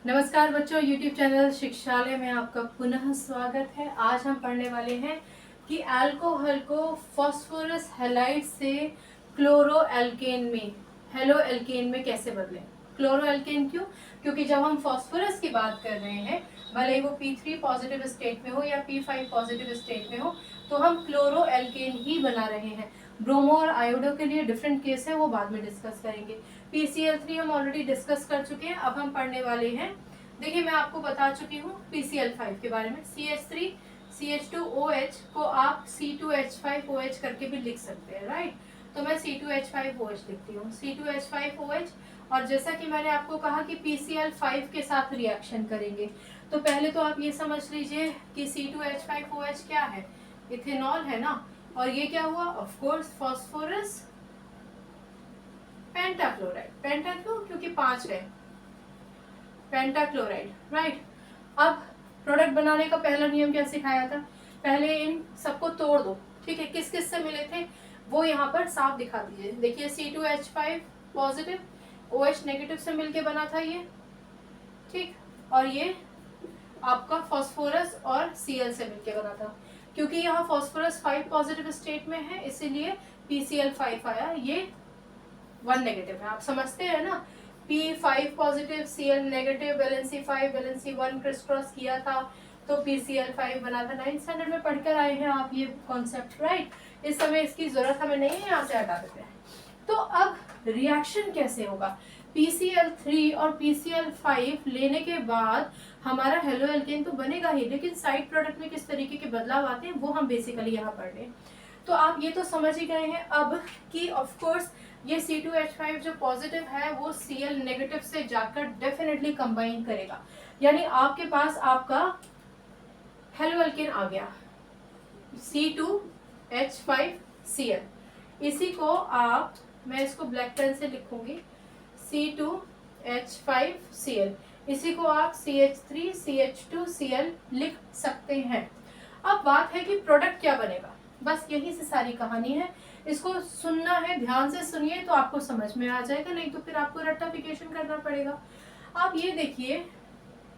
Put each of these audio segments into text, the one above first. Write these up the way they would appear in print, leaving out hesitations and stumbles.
नमस्कार बच्चों, YouTube channel शिक्षालय में आपका पुनः स्वागत है। आज हम पढ़ने वाले हैं कि अल्कोहल को फास्फोरस हैलाइड से क्लोरो एल्केन में हेलो एल्केन में कैसे बदलें। क्लोरो एल्केन क्यों? क्योंकि जब हम फास्फोरस की बात कर रहे हैं, भले ही वो P3 पॉजिटिव स्टेट में हो या P5 पॉजिटिव स्टेट में हो, तो हम क्लोरो एल्केन ही बना रहे हैं। ब्रोमो और आयोडो के लिए डिफरेंट केस है, वो बाद में डिस्कस करेंगे। PCl3 हम ऑलरेडी डिस्कस कर चुके हैं। अब हम पढ़ने वाले हैं, देखिए मैं आपको बता चुकी हूँ PCl5 के बारे में। CH3 CH2OH को आप C2H5OH करके भी लिख सकते हैं, राइट। तो मैं C2H5OH लिखती हूँ, C2H5OH। और जैसा कि मैंने आपको कहा कि PCl5 के साथ रिएक्शन करेंगे, तो पहले तो आप ये समझ लीजिए कि C2H5OH क्या है, इथेनॉल है ना। और ये क्या हुआ, ऑफ कोर्स फास्फोरस पेंटाक्लोराइड। पेंटा क्यों? क्योंकि 5 है, पेंटाक्लोराइड, राइट। अब प्रोडक्ट बनाने का पहला नियम क्या सिखाया था? पहले इन सबको तोड़ दो, ठीक है। किस किस से मिले थे वो यहाँ पर साफ दिखा दीजिए। देखिए C2H5 पॉजिटिव OH नेगेटिव से मिलके बना था ये, ठीक। और ये आपका फास्फोरस और Cl से मिलके बना था। क्योंकि यहाँ फास्फोरस 5 पॉजिटिव स्टेट में है, इसीलिए PCl5 आया। ये 1 नेगेटिव है, आप समझते हैं ना। P5 positive Cl negative, valency 5 valency 1 criss cross किया था तो PCl5 बना था। 9th स्टैंडर्ड में पढ़कर आए हैं आप ये कॉन्सेप्ट, राइट। इस समय इसकी जरूरत हमें नहीं है, यहाँ से हटा देते हैं। तो अब रिएक्शन कैसे होगा? PCl3 और PCl5 लेने के बाद हमारा हेलो एल्केन तो बनेगा ही, लेकिन साइड प्रोडक्ट में किस तरीके के बदलाव आते हैं वो हम बेसिकली यहाँ पढ़ रहे हैं। तो आप ये तो समझ ही गए हैं अब कि ऑफ कोर्स ये C2H5 जो पॉजिटिव है वो Cl नेगेटिव से जाकर डेफिनेटली कंबाइन करेगा। यानी आपके पास आपका हेलो एल्केन आ गया C2H5Cl। इसी को आप, मैं इसको ब्लैक पेन से लिखूंगी, C2H5Cl। इसी को आप CH3CH2Cl लिख सकते हैं। अब बात है कि प्रोडक्ट क्या बनेगा, बस यही से सारी कहानी है। इसको सुनना है, ध्यान से सुनिए तो आपको समझ में आ जाएगा, नहीं तो फिर आपको रट्टाफिकेशन करना पड़ेगा। आप ये देखिए,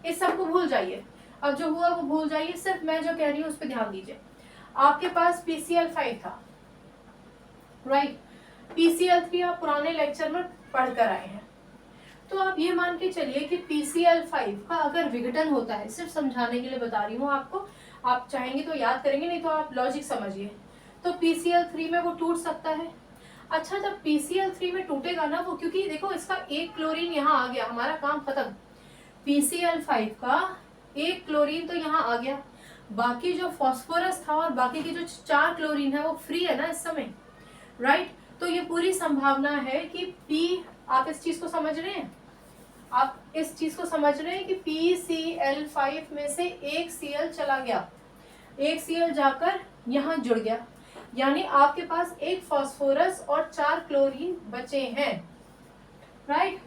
इस सब को भूल जाइए, अब जो हुआ वो भूल जाइए, सिर्फ मैं जो कह रही हूँ उस पर ध्यान दीजिए। आपके पास PCl5 था, राइट। PCl3 आप पुराने लेक्चर में पढ़कर आए हैं। तो आप ये मान के चलिए कि PCl5 का अगर विघटन होता है, सिर्फ समझाने के लिए बता रही हूँ आपको, आप चाहेंगे तो याद करेंगे, नहीं तो आप लॉजिक समझिए। तो PCl3 में वो टूट सकता है। अच्छा, जब PCl3 में टूटेगा ना वो, क्योंकि देखो इसका एक क्लोरीन यहाँ आ गया, हमारा काम खत्म। PCl5 का एक क्लोरीन तो यहाँ आ गया, बाकी जो फास्फोरस था और बाकी की जो 4 क्लोरीन है वो फ्री है ना इस समय, राइट। तो ये पूरी संभावना है कि आप इस चीज को समझ रहे हैं, आप इस चीज को समझ रहे हैं कि PCl5 में से एक Cl चला गया, एक Cl जाकर यहाँ जुड़ गया, यानी आपके पास एक फास्फोरस और 4 क्लोरीन बचे हैं, राइट।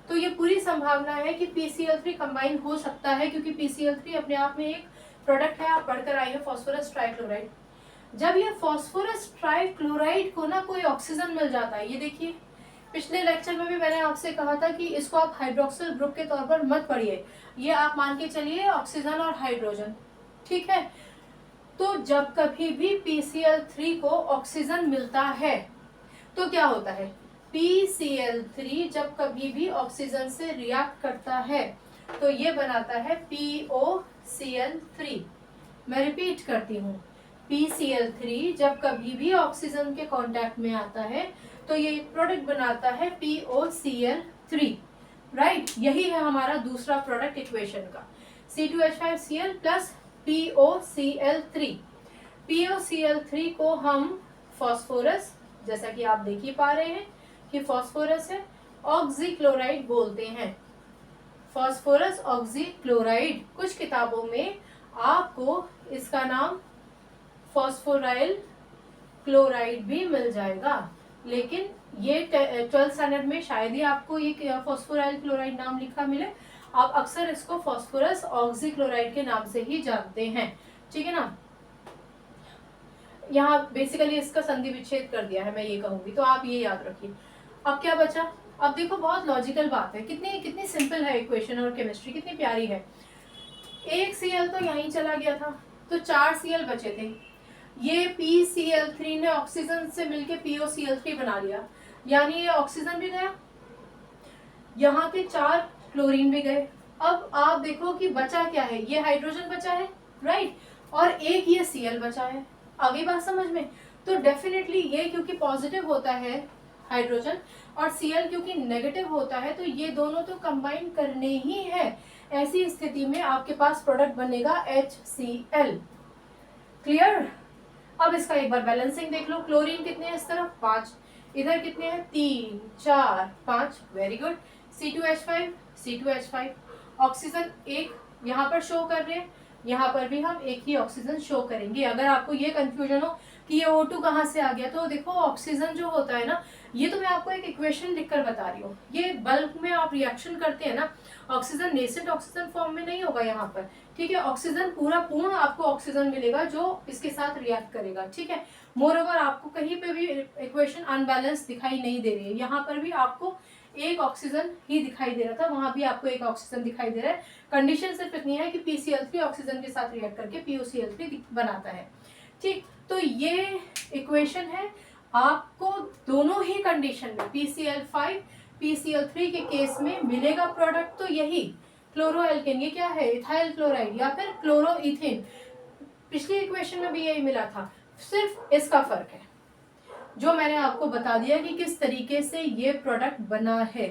तो ये पूरी संभावना है कि PCl3 कंबाइन हो सकता है, क्योंकि PCl3 अपने आप में एक प्रोडक्ट है, आप पढ़कर आए हैं, फास्फोरस ट्राइक्लोराइड। जब ये फास्फोरस ट्राइक्लोराइड को ना कोई ऑक्सीजन मिल जाता है, ये देखिए पिछले लेक्चर में भी मैंने आपसे कहा था कि इसको आप हाइड्रोक्सिल ग्रुप के तौर पर मत पढ़िए, ये आप मान के चलिए ऑक्सीजन और हाइड्रोजन, ठीक है। तो जब कभी भी PCl3 को ऑक्सीजन मिलता है तो क्या होता है, PCl3 जब कभी भी ऑक्सीजन से रिएक्ट करता है तो ये बनाता है POCl3। मैं रिपीट करती हूँ, PCl3 जब कभी भी ऑक्सीजन के कांटेक्ट में आता है तो ये प्रोडक्ट बनाता है POCl3, राइट। यही है हमारा दूसरा प्रोडक्ट इक्वेशन का, C2H5Cl प्लस POCl3। POCl3 को हम फास्फोरस, जैसा कि आप देख ही पा रहे हैं कि फास्फोरस है, ऑक्सीक्लोराइड बोलते हैं। फास्फोरस ऑक्सीक्लोराइड, कुछ किताबों में आपको इसका नाम फास्फोराइल क्लोराइड भी मिल जाएगा, लेकिन ये 12th स्टैंडर्ड में शायद ही आपको ये फास्फोराइल क्लोराइड नाम लिखा मिले। आप अक्सर इसको फास्फोरस ऑक्सीक्लोराइड के नाम से ही जानते हैं, ठीक है ना। यहाँ बेसिकली इसका संधि विच्छेद कर दिया है, मैं ये कहूंगी, तो आप ये याद रखिए। अब क्या बचा, अब देखो बहुत लॉजिकल बात है, कितनी कितनी सिंपल है इक्वेशन और केमिस्ट्री कितनी प्यारी है। एक Cl तो यहीं चला गया था, तो 4 Cl बचे थे। ये PCl3 ने ऑक्सीजन से मिलके POCl3 बना लिया, यानी ये ऑक्सीजन भी गया, यहाँ के 4 क्लोरीन भी गए। अब आप देखो कि बचा क्या है, ये हाइड्रोजन बचा है, राइट, और एक ये Cl बचा है। आगे बात समझ में? तो डेफिनेटली ये क्योंकि पॉजिटिव होता है हाइड्रोजन और Cl क्योंकि नेगेटिव होता है, तो ये दोनों तो कंबाइन करने ही है। ऐसी स्थिति में आपके पास प्रोडक्ट बनेगा HCl। क्लियर? अब इसका एक बार बैलेंसिंग देख लो, क्लोरीन कितने हैं इस तरफ 5, इधर कितने हैं 3 4 5, very good. C2H5 C2H5, oxygen एक यहाँ पर शो कर रहे हैं, यहाँ पर भी हम एक ही ऑक्सीजन शो करेंगे। अगर आपको ये कंफ्यूजन हो कि ये O2 कहाँ से आ गया, तो देखो ऑक्सीजन जो होता है ना, ये तो मैं आपको एक इक्वेशन लिखकर बता रही हूँ, ये बल्क में आप रिएक्शन करते हैं ना, ऑक्सीजन नेसेंट ऑक्सीजन फॉर्म में नहीं होगा यहाँ पर, ठीक है, ऑक्सीजन पूरा पूर्ण आपको ऑक्सीजन मिलेगा जो इसके साथ रिएक्ट करेगा, ठीक है। मोर ओवर आपको कहीं पे भी इक्वेशन अनबैलेंस दिखाई नहीं दे रही है, यहाँ पर भी आपको एक ऑक्सीजन ही दिखाई दे रहा था, वहां भी आपको एक ऑक्सीजन दिखाई दे रहा है। कंडीशन सिर्फ इतनी है कि PCl3 ऑक्सीजन के साथ रिएक्ट करके POCl3 बनाता है, ठीक। तो ये इक्वेशन है, आपको दोनों ही कंडीशन में PCl5 PCl3 के केस में मिलेगा प्रोडक्ट तो यही क्लोरोएल्केन, ये क्या है इथाइल क्लोराइड या फिर क्लोरोइथेन। पिछली इक्वेशन में भी यही मिला था, सिर्फ इसका फर्क है जो मैंने आपको बता दिया कि किस तरीके से ये प्रोडक्ट बना है,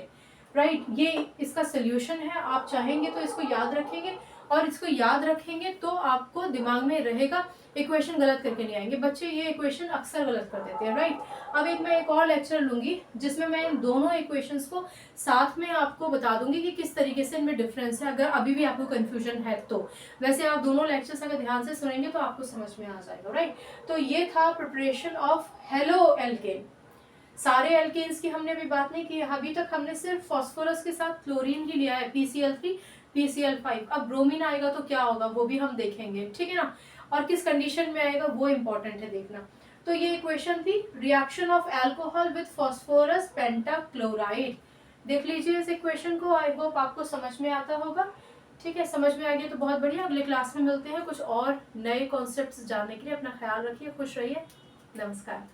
राइट। ये इसका सोल्यूशन है, आप चाहेंगे तो इसको याद रखेंगे, और इसको याद रखेंगे तो आपको दिमाग में रहेगा, इक्वेशन गलत करके नहीं आएंगे। बच्चे ये इक्वेशन अक्सर गलत कर देते हैं, राइट। अब मैं एक और लेक्चर लूंगी जिसमें मैं इन दोनों इक्वेशंस को साथ में आपको बता दूंगी कि किस तरीके से इनमें डिफरेंस है, अगर अभी भी आपको कंफ्यूजन है तो। वैसे आप दोनों लेक्चर्स अगर ध्यान से सुनेंगे तो आपको समझ में आ जाएगा, राइट। तो ये था प्रिपरेशन ऑफ हेलो एल्केन। सारे एल्केन्स की हमने अभी बात नहीं की, अभी तक हमने सिर्फ फास्फोरस के साथ क्लोरीन ही लिया है, PCl3 PCl5। अब ब्रोमीन आएगा तो क्या होगा वो भी हम देखेंगे, ठीक है ना, और किस कंडीशन में आएगा वो इंपॉर्टेंट है देखना। तो ये इक्वेशन थी reaction of alcohol with phosphorus pentachloride. देख लीजिए इस इक्वेशन को, आई होप आपको समझ में आता होगा, ठीक है। समझ में आ गया तो बहुत बढ़िया, अगले क्लास में मिलते हैं कुछ और नए कॉन्सेप्ट्स जानने के लिए। अपना ख्याल रखिए, खुश रहिए, नमस्कार।